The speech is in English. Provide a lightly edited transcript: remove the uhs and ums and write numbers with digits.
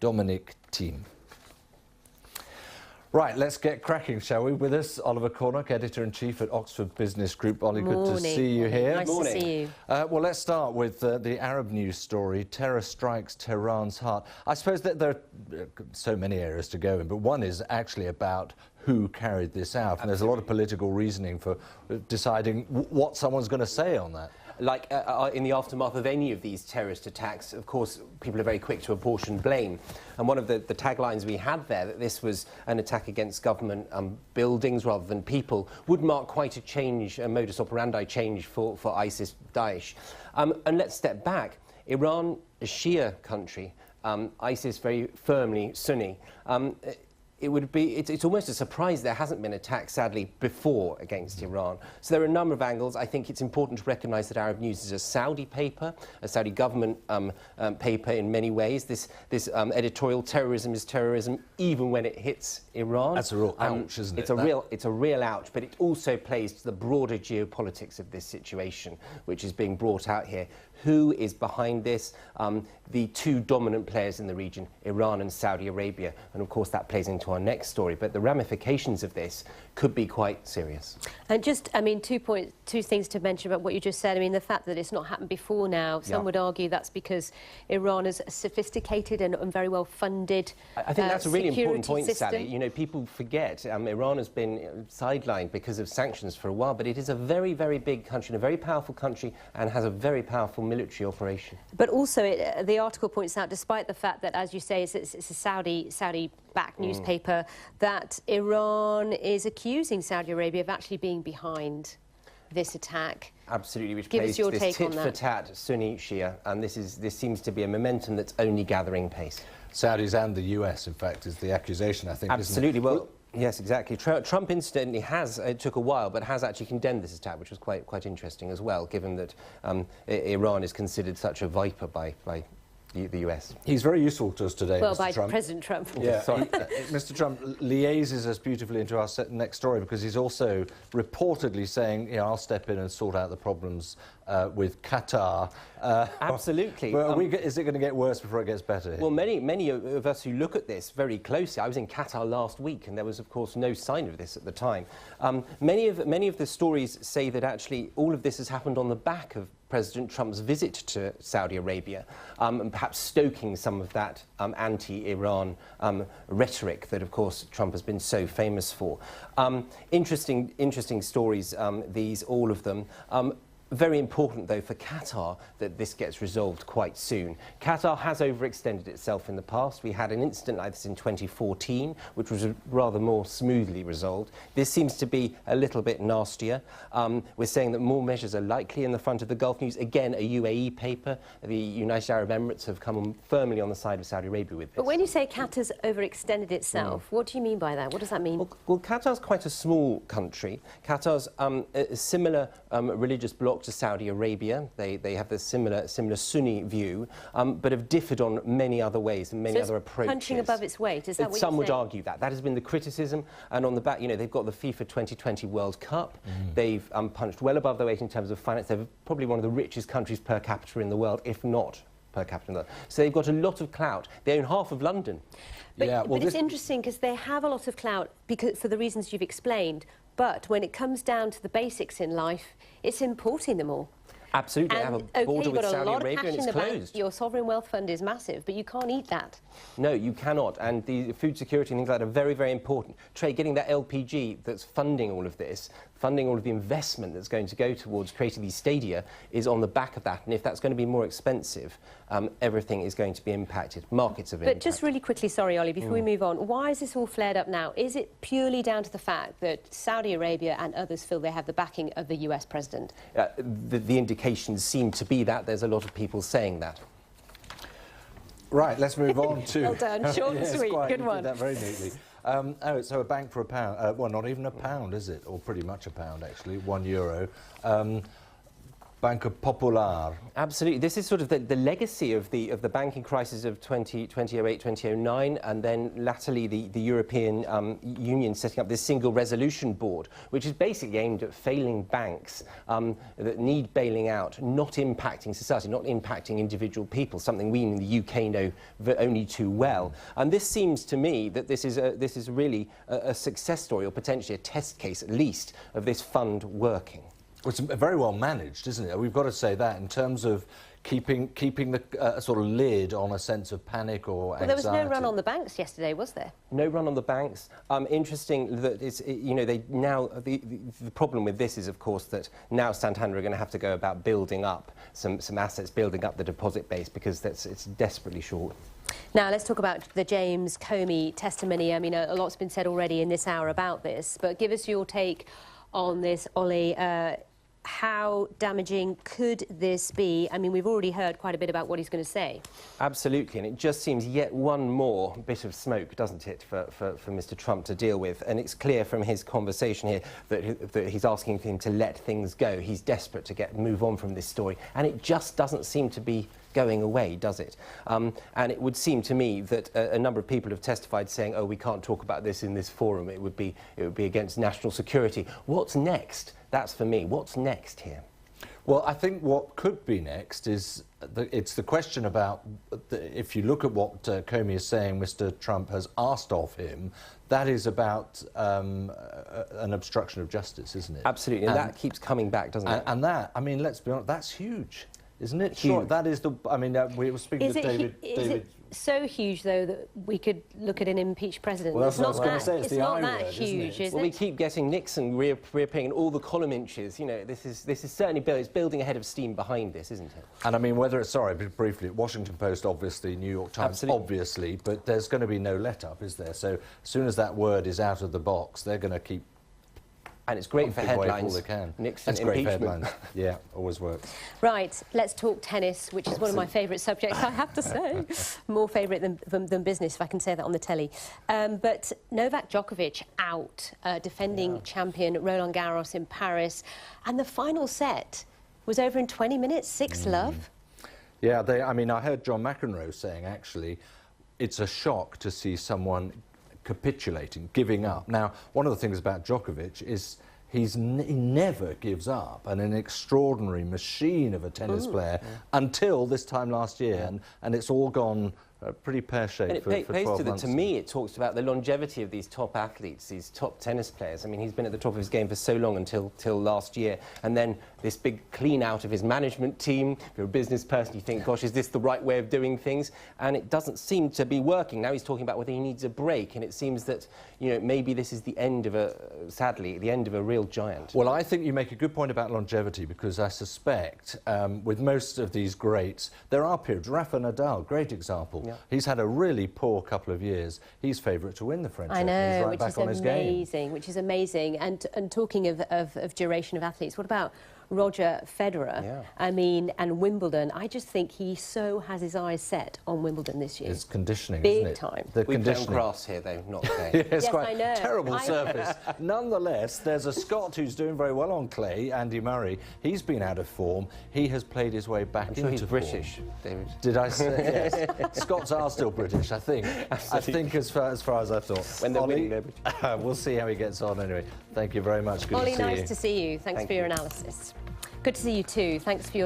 Dominic Thiem. Right, let's get cracking, shall we? With us, Oliver Cornock, Editor-in-Chief at Oxford Business Group. Ollie, good to see you here. Nice to see you. Well, let's start with the Arab news story. Terror strikes Tehran's heart. I suppose that there are so many areas to go in, but one is actually about who carried this out. And there's a lot of political reasoning for deciding what someone's going to say on that. Like in the aftermath of any of these terrorist attacks, of course, people are very quick to apportion blame. And one of the taglines we had there, that this was an attack against government buildings rather than people, would mark quite a change, a modus operandi change for ISIS, Daesh. And let's step back. Iran, a Shia country, ISIS very firmly Sunni. It's almost a surprise there hasn't been attack, sadly, before against Iran. So there are a number of angles. I think it's important to recognise that Arab News is a Saudi paper, a Saudi government paper in many ways. This editorial, terrorism is terrorism, even when it hits Iran. That's a real ouch, isn't it? It's a real ouch, but it also plays to the broader geopolitics of this situation, which is being brought out here. Who is behind this? The two dominant players in the region, Iran and Saudi Arabia. And of course that plays into our next story. But the ramifications of this could be quite serious. And just, I mean, two things to mention about what you just said. I mean, the fact that it's not happened before now, some would argue that's because Iran is a sophisticated and very well funded I think that's a really important point, system. Sally. You know, people forget Iran has been sidelined because of sanctions for a while, but it is a very, very big country, and a very powerful country, and has a very powerful military operation. But also, the article points out, despite the fact that, as you say, it's a Saudi-backed newspaper, that Iran is accusing Saudi Arabia of actually being behind this attack. Absolutely, which Give plays us your this take on tit for tat Sunni Shia, and this seems to be a momentum that's only gathering pace. Saudis and the US, in fact, is the accusation, I think. Absolutely. Isn't it? Well, yes, exactly. Trump incidentally it took a while, but has actually condemned this attack, which was quite interesting as well, given that Iran is considered such a viper by the US. He's very useful to us today, well, Mr. by Trump. President Trump. Yeah, sorry. Mr. Trump liaises us beautifully into our next story, because he's also reportedly saying, you know, I'll step in and sort out the problems with Qatar. Absolutely. Well, is it going to get worse before it gets better? Well, many of us who look at this very closely, I was in Qatar last week, and there was, of course, no sign of this at the time. Many of the stories say that actually all of this has happened on the back of President Trump's visit to Saudi Arabia, and perhaps stoking some of that anti-Iran rhetoric that, of course, Trump has been so famous for. Interesting stories, all of them. Very important, though, for Qatar that this gets resolved quite soon. Qatar has overextended itself in the past. We had an incident like this in 2014, which was rather more smoothly resolved. This seems to be a little bit nastier. We're saying that more measures are likely in the front of the Gulf News. Again, a UAE paper. The United Arab Emirates have come firmly on the side of Saudi Arabia with this. But when you say Qatar's overextended itself, what do you mean by that? What does that mean? Well, Qatar's quite a small country. Qatar's a similar religious bloc to Saudi Arabia. They have the similar Sunni view, but have differed on many other ways and many other approaches. Punching above its weight, is that what you're saying? Some would argue that. That has been the criticism, and on the back, you know, they've got the FIFA 2020 World Cup. They've punched well above their weight in terms of finance. They're probably one of the richest countries per capita in the world, if not per capita in the world. So they've got a lot of clout. They own half of London. But, yeah, well, but it's interesting because they have a lot of clout because, for the reasons you've explained, but when it comes down to the basics in life, it's importing them all. Absolutely, they have a border with Saudi Arabia and it's closed. Your sovereign wealth fund is massive, but you can't eat that. No, you cannot, and the food security and things like that are very, very important. Trade, getting that LPG that's funding all of this, funding all of the investment that's going to go towards creating these stadia is on the back of that, and if that's going to be more expensive, everything is going to be impacted. Markets have been impacted. Just really quickly, sorry, Ollie, before we move on, why is this all flared up now? Is it purely down to the fact that Saudi Arabia and others feel they have the backing of the US president? The indications seem to be that. There's a lot of people saying that. Right, let's move on to... Well done, short and sweet, good one. You did that very neatly. So a bank for a pound, well, not even a pound, is it? Or pretty much a pound, actually, €1. Banco Popular. Absolutely. This is sort of the legacy of the banking crisis of 2008, 2009, and then latterly the European Union setting up this single resolution board, which is basically aimed at failing banks that need bailing out, not impacting society, not impacting individual people, something we in the UK know only too well. And this seems to me that this is really a success story, or potentially a test case at least, of this fund working. Well, it's very well managed, isn't it? We've got to say that in terms of keeping the sort of lid on a sense of panic or anxiety. Well, there was no run on the banks yesterday, was there? No run on the banks. Interesting that the problem with this is, of course, that now Santander are going to have to go about building up some assets, building up the deposit base, because it's desperately short. Now, let's talk about the James Comey testimony. I mean, a lot's been said already in this hour about this, but give us your take on this, Ollie. How damaging could this be? I mean, we've already heard quite a bit about what he's going to say. Absolutely, and it just seems yet one more bit of smoke, doesn't it, for Mr. Trump to deal with. And it's clear from his conversation here that he's asking him to let things go. He's desperate to move on from this story, and it just doesn't seem to be going away, does it? And it would seem to me that a number of people have testified saying, oh, we can't talk about this in this forum. It would be against national security. What's next? That's for me. What's next here? Well, I think what could be next is it's the question about, if you look at what Comey is saying Mr. Trump has asked of him, that is about an obstruction of justice, isn't it? Absolutely, and that keeps coming back, doesn't it? And that, I mean, let's be honest, that's huge, isn't it? Sure, that is the, I mean, we were speaking to David. Is it so huge, though, that we could look at an impeached president? Well, that's what I was going to say. It's not that huge, is it? Well, we keep getting Nixon reappearing in all the column inches. You know, this is certainly building a head of steam behind this, isn't it? And I mean, whether it's, sorry, briefly, Washington Post, obviously, New York Times, Absolutely. Obviously, but there's going to be no let-up, is there? So as soon as that word is out of the box, they're going to keep. And it's great for headlines. All they can. Nixon It's great for impeachment. headlines. Yeah, always works. Right, let's talk tennis, which is one of my favourite subjects, I have to say. More favourite than business, if I can say that on the telly. But Novak Djokovic out, defending champion Roland Garros in Paris. And the final set was over in 20 minutes, 6-love. Yeah, I mean, I heard John McEnroe saying, actually, it's a shock to see someone capitulating, giving up. Now, one of the things about Djokovic is he never gives up, and an extraordinary machine of a tennis player until this time last year, and it's all gone pretty pear-shaped for 12 months. To me, it talks about the longevity of these top athletes, these top tennis players. I mean, he's been at the top of his game for so long until last year, and then this big clean out of his management team. If you're a business person, you think, gosh, is this the right way of doing things? And it doesn't seem to be working. Now he's talking about whether he needs a break, and it seems that, you know, maybe this is the end of sadly, the end of a real giant. Well, I think you make a good point about longevity, because I suspect with most of these greats, there are periods. Rafa Nadal, great example. Yeah. He's had a really poor couple of years. He's favourite to win the French Open. I know, He's right back on his game. Which is amazing. And talking of duration of athletes, what about Roger Federer? Yeah. I mean, and Wimbledon. I just think he so has his eyes set on Wimbledon this year. It's conditioning, Big isn't it? time. We play on grass here, though, not clay. Yeah, it's Yes, quite I know. terrible surface. Nonetheless, there's a Scot who's doing very well on clay, Andy Murray. He's been out of form. He has played his way back into he's form. British, David. Did I say? Yes. Scots are still British, I think. Absolutely. I think as far as I thought. When they're Ollie, winning, they're British. We'll see how he gets on anyway. Thank you very much. Good Ollie, to see you. nice to see you. Thanks for your analysis. Good to see you too. Thanks for your